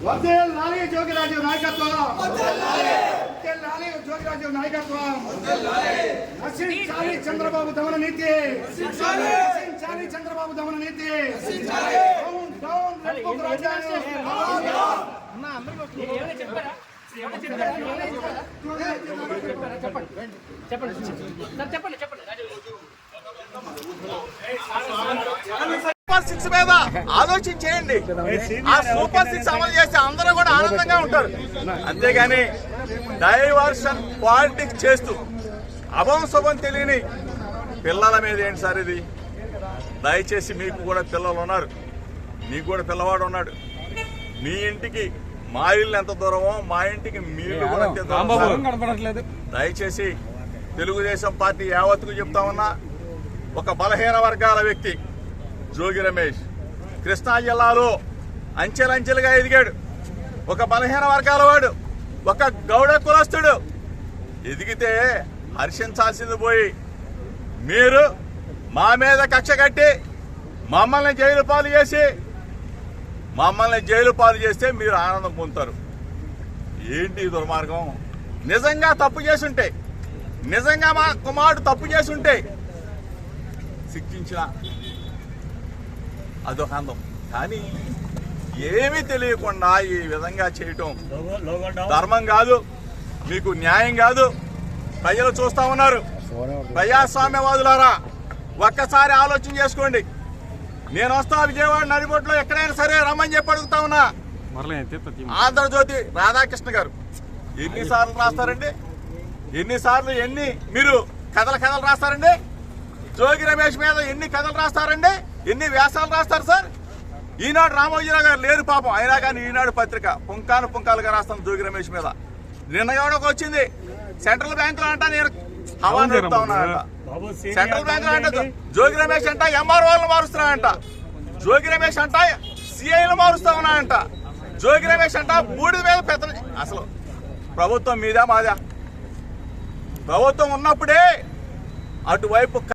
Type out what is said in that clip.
వర్ధిల్లాలి జోగిరాజు నాయకత్వం, వర్ధిల్లాలి జోగిరాజు నాయకత్వం, నశించాలి చంద్రబాబు దమన నీతి, నశించాలి చంద్రబాబు దమన నీతి, డౌన్ డౌన్ రెడ్బుక్ రాజ్యాంగం. సూపర్ 6 మీద ఆలోచించేయండి. ఆ సూపర్ 6 అమలు చేస్తే అందరూ కూడా ఆనందంగా ఉంటారు. అంతేగాని డైవర్షన్ పాలిటిక్స్ చేస్తూ అభం శుభం తెలియని పిల్లల మీద ఏంటి సార్ ఇది? దయచేసి మీకు కూడా పిల్లలు ఉన్నారు, మీకు కూడా పిల్లవాడు ఉన్నాడు. మీ ఇంటికి మా ఇల్లు ఎంత దూరమో మా ఇంటికి మీ ఇల్లు కూడా అంతే దూరం. దయచేసి తెలుగుదేశం పార్టీ యావత్తుకు చెప్తా ఉన్నా, ఒక బలహీన వర్గాల వ్యక్తి జోగి రమేష్ కృష్ణా జిల్లాలో అంచెలంచెలుగా ఎదిగాడు. ఒక బలహీన వర్గాల వాడు, ఒక గౌడ కులస్తుడు ఎదిగితే హర్షించాల్సింది పోయి మీరు మా మీద కక్ష కట్టి మమ్మల్ని జైలు పాలు చేస్తే మీరు ఆనందం పొందుతారు. ఏంటి దుర్మార్గం? నిజంగా తప్పు చేసుంటే, నిజంగా మా కుమారుడు తప్పు చేసుంటే శిక్షించిన అదొక అందం. కానీ ఏమీ తెలియకుండా ఈ విధంగా చేయటం ధర్మం కాదు, మీకు న్యాయం కాదు. ప్రజలు చూస్తా ఉన్నారు. ప్రజాస్వామ్యవాదులారా, ఒక్కసారి ఆలోచన చేసుకోండి. నేను వస్తా విజయవాడ నడిబొట్లో ఎక్కడైనా సరే రమ్మని చెప్పి అడుగుతా ఉన్నా. ఆంధ్రజ్యోతి రాధాకృష్ణ గారు ఎన్నిసార్లు రాస్తారండి? ఎన్ని మీరు కథలు రాస్తారండి? జోగి రమేష్ మీద ఎన్ని కథలు రాస్తారండి? ఎన్ని వ్యాసాలు రాస్తారు సార్? ఈనాడు రామోజీరావు గారు లేరు పాపం, అయినా కానీ ఈనాడు పత్రిక పుంకాలుగా రాస్తాను జోగి రమేష్ మీద. నిన్న ఎవడొక వచ్చింది సెంట్రల్ బ్యాంకులో అంట, నేను హవాను చెప్తా ఉన్నానంట. సెంట్రల్ బ్యాంకులో అంట జోగి రమేష్ అంట ఎంఆర్ఓలను మారుస్తున్నానంట, జోగి రమేష్ అంట సిఐలు మారుస్తా ఉన్నానంట, జోగి రమేష్ అంట బూడిద మీద పెద్ద. అసలు ప్రభుత్వం మీదా మాదా? ప్రభుత్వం ఉన్నప్పుడే అటువైపు